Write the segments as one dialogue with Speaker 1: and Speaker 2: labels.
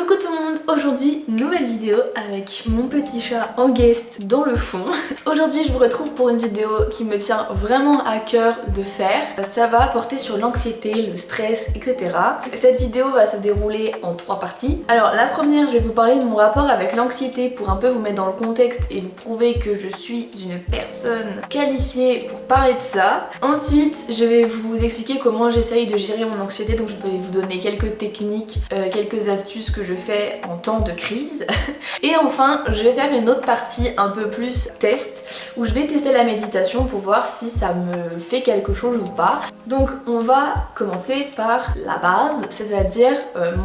Speaker 1: Coucou tout le monde, aujourd'hui nouvelle vidéo avec mon petit chat en guest dans le fond. Aujourd'hui je vous retrouve pour une vidéo qui me tient vraiment à cœur de faire. Ça va porter sur l'anxiété, le stress, etc. Cette vidéo va se dérouler en 3 parties. Alors la première, je vais vous parler de mon rapport avec l'anxiété pour un peu vous mettre dans le contexte et vous prouver que je suis une personne qualifiée pour parler de ça. Ensuite je vais vous expliquer comment j'essaye de gérer mon anxiété, donc je vais vous donner quelques techniques, quelques astuces que je fais en temps de crise. Et enfin, je vais faire une autre partie un peu plus test, où je vais tester la méditation pour voir si ça me fait quelque chose ou pas. Donc on va commencer par la base, c'est-à-dire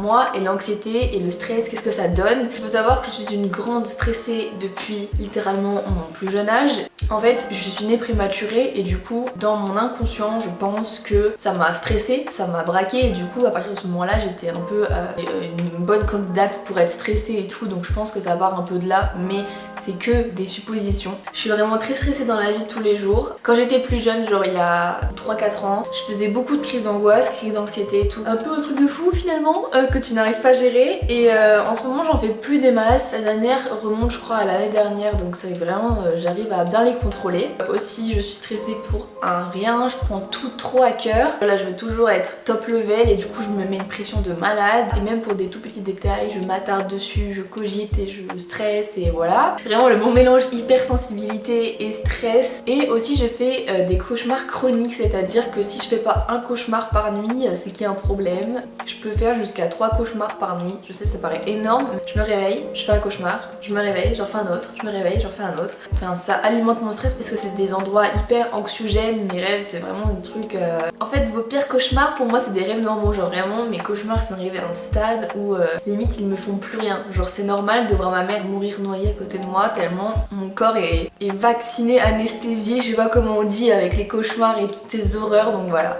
Speaker 1: moi et l'anxiété et le stress, qu'est-ce que ça donne. Il faut savoir que je suis une grande stressée depuis littéralement mon plus jeune âge. En fait, je suis née prématurée et du coup, dans mon inconscient, je pense que ça m'a stressée, ça m'a braquée et du coup, à partir de ce moment-là, j'étais un peu une bonne candidate pour être stressée et tout, donc je pense que ça part un peu de là, mais c'est que des suppositions. Je suis vraiment très stressée dans la vie de tous les jours. Quand j'étais plus jeune, genre il y a 3-4 ans, je faisais beaucoup de crises d'angoisse, crises d'anxiété et tout. Un peu un truc de fou finalement, que tu n'arrives pas à gérer. Et en ce moment, j'en fais plus des masses. La dernière remonte, je crois, à l'année dernière, donc c'est vraiment, j'arrive à bien les contrôler. Aussi, je suis stressée pour un rien, je prends tout trop à cœur. Là, je veux toujours être top level et du coup, je me mets une pression de malade. Et même pour des tout petits détails, je m'attarde dessus, je cogite et je stresse et voilà. Vraiment le bon mélange hypersensibilité et stress. Et aussi, je fais des cauchemars chroniques, c'est-à-dire que si je fais pas un cauchemar par nuit, c'est qu'il y a un problème. Je peux faire jusqu'à 3 cauchemars par nuit. Je sais, ça paraît énorme. Je me réveille, je fais un cauchemar, je me réveille, j'en fais un autre, je me réveille, j'en fais un autre. Enfin, ça alimente mon stress parce que c'est des endroits hyper anxiogènes. Mes rêves, c'est vraiment des trucs... En fait, vos pires cauchemars, pour moi, c'est des rêves normaux. Genre vraiment, mes cauchemars sont arrivés à un stade où limite, ils me font plus rien. Genre, c'est normal de voir ma mère mourir noyée à côté de moi tellement mon corps est vacciné, anesthésié, je sais pas comment on dit, avec les cauchemars et toutes ces horreurs, donc voilà.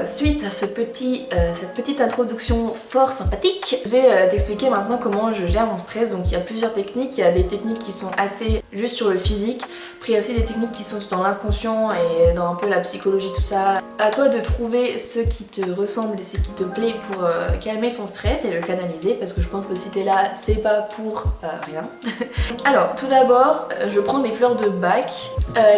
Speaker 1: Suite à cette petite introduction fort sympathique, je vais t'expliquer maintenant comment je gère mon stress. Donc il y a plusieurs techniques, il y a des techniques qui sont assez juste sur le physique, après il y a aussi des techniques qui sont dans l'inconscient et dans un peu la psychologie, tout ça. À toi de trouver ce qui te ressemble et ce qui te plaît pour calmer ton stress et le canaliser, parce que je pense que si t'es là, c'est pas pour rien. Alors tout d'abord, je prends des fleurs de Bach.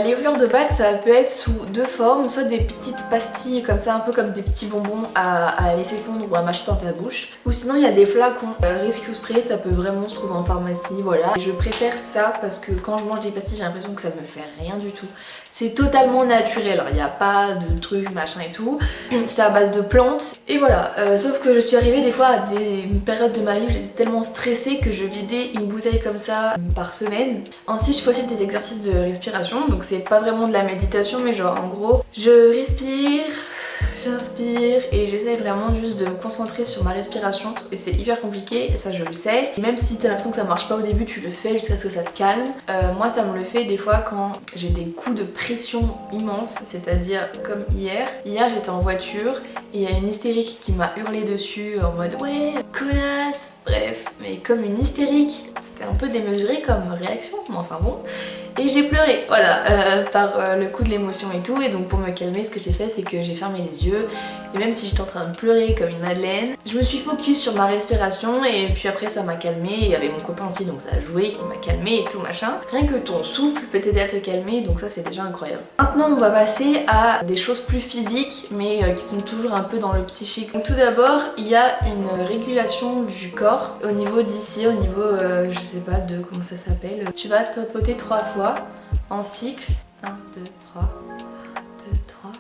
Speaker 1: Les fleurs de Bach, ça peut être sous 2 formes, soit des petites pastilles comme ça, un peu comme des petits bonbons à laisser fondre ou à mâcher dans ta bouche, ou sinon il y a des flacons Rescue Spray, ça peut vraiment se trouver en pharmacie, voilà. Et je préfère ça parce que quand je mange des pastilles, j'ai l'impression que ça ne me fait rien du tout. C'est totalement naturel, alors il n'y a pas de trucs machin et tout, c'est à base de plantes et voilà. Sauf que je suis arrivée des fois à des périodes de ma vie où j'étais tellement stressée que je vidais une bouteille comme ça par semaine. Ensuite je fais aussi des exercices de respiration, donc c'est pas vraiment de la méditation mais genre en gros je respire, j'inspire et j'essaie vraiment juste de me concentrer sur ma respiration et c'est hyper compliqué, et ça je le sais. Et même si t'as l'impression que ça marche pas au début, tu le fais jusqu'à ce que ça te calme. Moi ça me le fait des fois quand j'ai des coups de pression immenses, c'est-à-dire comme hier. Hier j'étais en voiture et il y a une hystérique qui m'a hurlé dessus en mode ouais connasse, bref, mais comme une hystérique. C'était un peu démesuré comme réaction, mais enfin bon. Et j'ai pleuré, voilà, par le coup de l'émotion et tout. Et donc pour me calmer, ce que j'ai fait, c'est que j'ai fermé les yeux. Et même si j'étais en train de pleurer comme une madeleine, je me suis focus sur ma respiration. Et puis après ça m'a calmée. Et il y avait mon copain aussi, donc ça a joué, qui m'a calmée et tout machin. Rien que ton souffle peut t'aider à te calmer, donc ça c'est déjà incroyable. Maintenant on va passer à des choses plus physiques, mais qui sont toujours un peu dans le psychique. Donc tout d'abord, il y a une régulation du corps au niveau d'ici, au niveau, je sais pas, de comment ça s'appelle. Tu vas tapoter 3 fois en cycle. 1, 2, 3, 2, 3.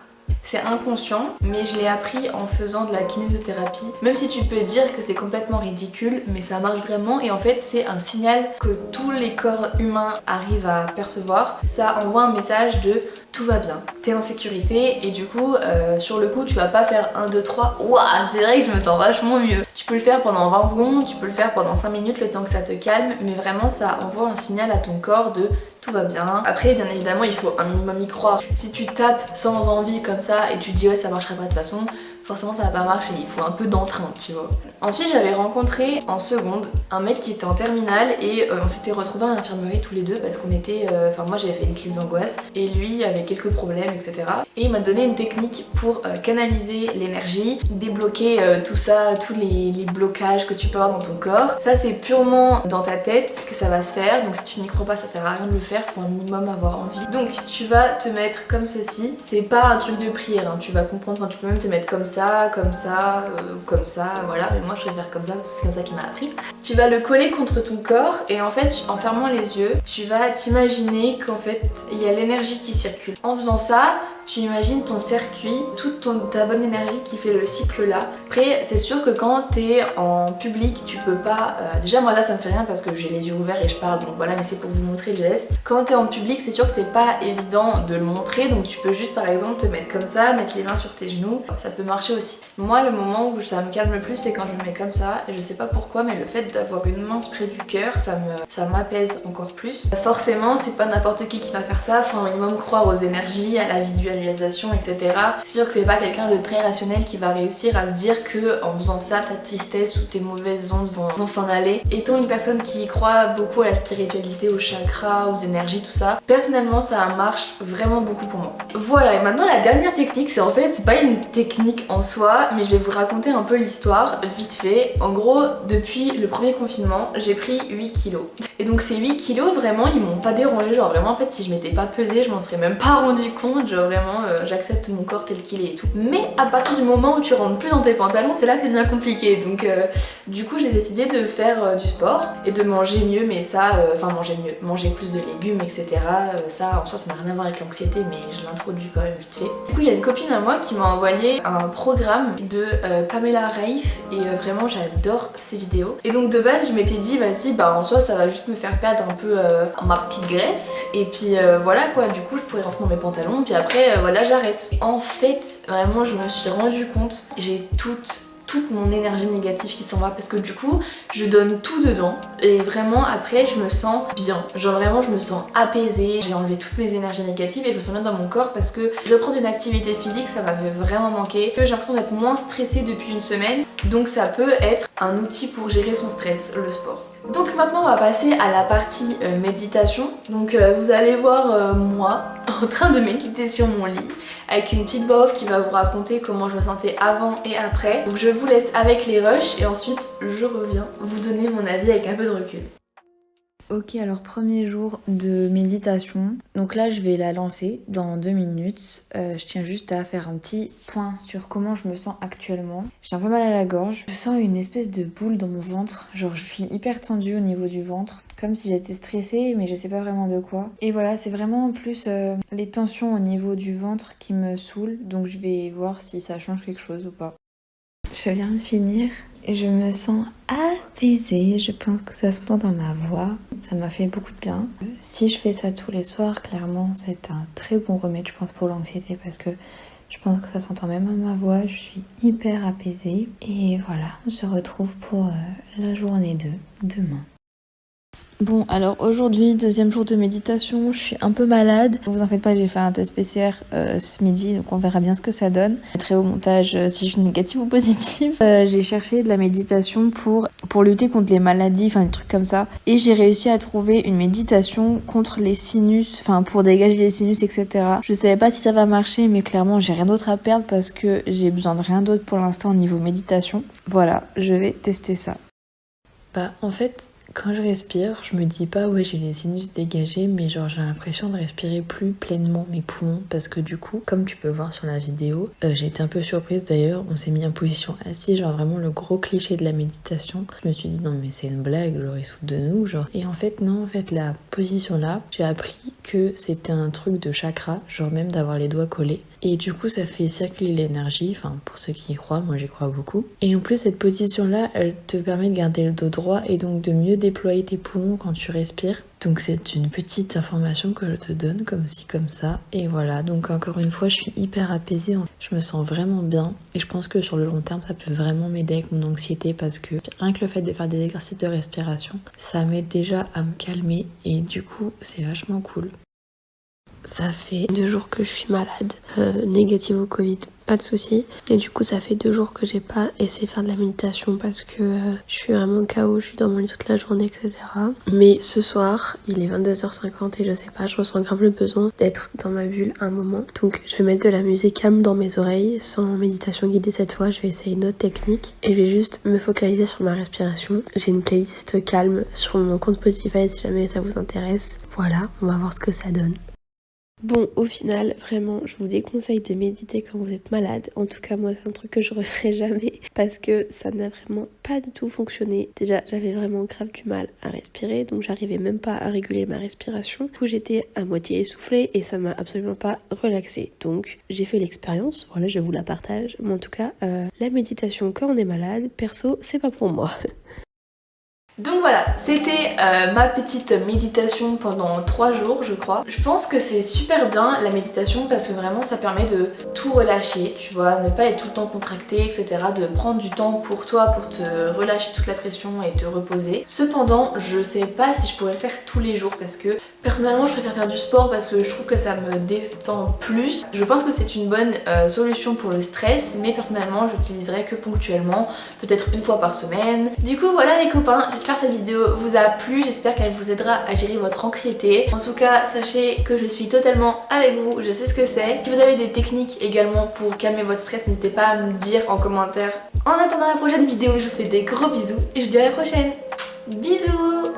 Speaker 1: C'est inconscient, mais je l'ai appris en faisant de la kinésithérapie. Même si tu peux dire que c'est complètement ridicule, mais ça marche vraiment. Et en fait, c'est un signal que tous les corps humains arrivent à percevoir. Ça envoie un message de tout va bien, t'es en sécurité et du coup sur le coup tu vas pas faire 1, 2, 3, ouah c'est vrai que je me sens vachement mieux. Tu peux le faire pendant 20 secondes, tu peux le faire pendant 5 minutes le temps que ça te calme, mais vraiment ça envoie un signal à ton corps de tout va bien. Après bien évidemment il faut un minimum y croire. Si tu tapes sans envie comme ça et tu te dis ouais ça marchera pas de toute façon, forcément ça va pas marcher, il faut un peu d'entrain, tu vois. Ensuite j'avais rencontré en seconde un mec qui était en terminale et on s'était retrouvés à l'infirmerie tous les deux parce qu'on était, moi j'avais fait une crise d'angoisse et lui avait quelques problèmes, etc. Et il m'a donné une technique pour canaliser l'énergie, débloquer tout ça, tous les blocages que tu peux avoir dans ton corps. Ça c'est purement dans ta tête que ça va se faire, donc si tu n'y crois pas ça sert à rien de le faire, faut un minimum avoir envie. Donc tu vas te mettre comme ceci, c'est pas un truc de prière, hein. Tu vas comprendre, enfin, tu peux même te mettre comme ça, voilà, mais moi je préfère comme ça parce que c'est comme ça qu'il m'a appris. Tu vas le coller contre ton corps et en fait en fermant les yeux, tu vas t'imaginer qu'en fait il y a l'énergie qui circule. En faisant ça, tu imagines ton circuit, toute ta bonne énergie qui fait le cycle là. Après c'est sûr que quand t'es en public tu peux pas, déjà moi là ça me fait rien parce que j'ai les yeux ouverts et je parle donc voilà, mais c'est pour vous montrer le geste. Quand t'es en public c'est sûr que c'est pas évident de le montrer, donc tu peux juste par exemple te mettre comme ça, mettre les mains sur tes genoux, ça peut marcher aussi. Moi le moment où ça me calme le plus c'est quand je me mets comme ça et je sais pas pourquoi mais le fait d'avoir une main près du cœur ça m'apaise encore plus. Forcément c'est pas n'importe qui va faire ça, faut un minimum croire aux énergies, à la visualisation, etc. C'est sûr que c'est pas quelqu'un de très rationnel qui va réussir à se dire que en faisant ça ta tristesse ou tes mauvaises ondes vont s'en aller. Étant une personne qui croit beaucoup à la spiritualité, aux chakras, aux énergies, tout ça, personnellement ça marche vraiment beaucoup pour moi. Voilà, et maintenant la dernière technique, c'est en fait c'est pas une technique en soi, mais je vais vous raconter un peu l'histoire vite fait. En gros, depuis le premier confinement, j'ai pris 8 kilos. Et donc ces 8 kilos vraiment ils m'ont pas dérangé, genre vraiment en fait si je m'étais pas pesée je m'en serais même pas rendu compte, genre vraiment j'accepte mon corps tel qu'il est et tout. Mais à partir du moment où tu rentres plus dans tes pantalons, c'est là que c'est bien compliqué. Donc du coup j'ai décidé de faire du sport et de manger mieux, mais ça, manger plus de légumes, etc. Ça en soi ça n'a rien à voir avec l'anxiété, mais je l'introduis quand même vite fait. Du coup il y a une copine à moi qui m'a envoyé un programme de Pamela Reif et vraiment j'adore ses vidéos. Et donc de base je m'étais dit vas-y en soi ça va juste me faire perdre un peu ma petite graisse et puis voilà quoi, du coup je pourrais rentrer dans mes pantalons puis après voilà j'arrête. En fait vraiment je me suis rendu compte, j'ai toute mon énergie négative qui s'en va parce que du coup je donne tout dedans et vraiment après je me sens bien, genre vraiment je me sens apaisée, j'ai enlevé toutes mes énergies négatives et je me sens bien dans mon corps parce que reprendre une activité physique ça m'avait vraiment manqué, j'ai l'impression d'être moins stressée depuis une semaine, donc ça peut être un outil pour gérer son stress, le sport. Donc maintenant on va passer à la partie méditation. Donc vous allez voir moi en train de méditer sur mon lit avec une petite voix off qui va vous raconter comment je me sentais avant et après. Donc je vous laisse avec les rushs et ensuite je reviens vous donner mon avis avec un peu de recul. Ok, alors premier jour de méditation. Donc là je vais la lancer dans 2 minutes. Je tiens juste à faire un petit point sur comment je me sens actuellement. J'ai un peu mal à la gorge. Je sens une espèce de boule dans mon ventre. Genre je suis hyper tendue au niveau du ventre. Comme si j'étais stressée mais je sais pas vraiment de quoi. Et voilà, c'est vraiment en plus les tensions au niveau du ventre qui me saoulent. Donc je vais voir si ça change quelque chose ou pas. Je viens de finir. Et je me sens apaisée, je pense que ça s'entend dans ma voix, ça m'a fait beaucoup de bien. Si je fais ça tous les soirs, clairement c'est un très bon remède je pense pour l'anxiété parce que je pense que ça s'entend même à ma voix, je suis hyper apaisée. Et voilà, on se retrouve pour la journée 2 demain. Bon, alors aujourd'hui, deuxième jour de méditation, je suis un peu malade. Ne vous en faites pas, j'ai fait un test PCR ce midi, donc on verra bien ce que ça donne. Très au montage si je suis négative ou positive. J'ai cherché de la méditation pour lutter contre les maladies, enfin des trucs comme ça. Et j'ai réussi à trouver une méditation contre les sinus, enfin pour dégager les sinus, etc. Je savais pas si ça va marcher, mais clairement j'ai rien d'autre à perdre parce que j'ai besoin de rien d'autre pour l'instant au niveau méditation. Voilà, je vais tester ça. En fait... Quand je respire, je me dis pas ouais j'ai les sinus dégagés, mais genre j'ai l'impression de respirer plus pleinement mes poumons parce que du coup, comme tu peux voir sur la vidéo, j'ai été un peu surprise d'ailleurs, on s'est mis en position assise, genre vraiment le gros cliché de la méditation. Je me suis dit non mais c'est une blague, genre ils se foutent de nous, genre. Et en fait non, en fait la position là, j'ai appris que c'était un truc de chakra, genre même d'avoir les doigts collés. Et du coup ça fait circuler l'énergie, enfin pour ceux qui y croient, moi j'y crois beaucoup. Et en plus cette position là, elle te permet de garder le dos droit et donc de mieux déployer tes poumons quand tu respires. Donc c'est une petite information que je te donne comme ci comme ça. Et voilà, donc encore une fois je suis hyper apaisée, je me sens vraiment bien. Et je pense que sur le long terme ça peut vraiment m'aider avec mon anxiété parce que rien que le fait de faire des exercices de respiration, ça m'aide déjà à me calmer et du coup c'est vachement cool.
Speaker 2: Ça fait 2 jours que je suis malade, négative au Covid, pas de soucis. Et du coup ça fait 2 jours que j'ai pas essayé de faire de la méditation parce que je suis vraiment KO, je suis dans mon lit toute la journée, etc. Mais ce soir, il est 22h50 et je sais pas, je ressens grave le besoin d'être dans ma bulle un moment. Donc je vais mettre de la musique calme dans mes oreilles, sans méditation guidée cette fois, je vais essayer une autre technique. Et je vais juste me focaliser sur ma respiration. J'ai une playlist calme sur mon compte Spotify si jamais ça vous intéresse. Voilà, on va voir ce que ça donne. Bon, au final, vraiment, je vous déconseille de méditer quand vous êtes malade. En tout cas, moi, c'est un truc que je referai jamais parce que ça n'a vraiment pas du tout fonctionné. Déjà, j'avais vraiment grave du mal à respirer, donc j'arrivais même pas à réguler ma respiration. Du coup, j'étais à moitié essoufflée et ça m'a absolument pas relaxée. Donc, j'ai fait l'expérience, voilà, je vous la partage. Mais en tout cas, la méditation quand on est malade, perso, c'est pas pour moi.
Speaker 1: Donc voilà, c'était ma petite méditation pendant 3 jours je crois. Je pense que c'est super bien la méditation parce que vraiment ça permet de tout relâcher, tu vois, ne pas être tout le temps contracté, etc. De prendre du temps pour toi pour te relâcher toute la pression et te reposer. Cependant, je sais pas si je pourrais le faire tous les jours parce que personnellement je préfère faire du sport parce que je trouve que ça me détend plus. Je pense que c'est une bonne solution pour le stress, mais personnellement j'utiliserai que ponctuellement, peut-être une fois par semaine. Du coup voilà les copains, j'espère que cette vidéo vous a plu, j'espère qu'elle vous aidera à gérer votre anxiété. En tout cas, sachez que je suis totalement avec vous, je sais ce que c'est. Si vous avez des techniques également pour calmer votre stress, n'hésitez pas à me dire en commentaire. En attendant la prochaine vidéo, je vous fais des gros bisous et je vous dis à la prochaine. Bisous.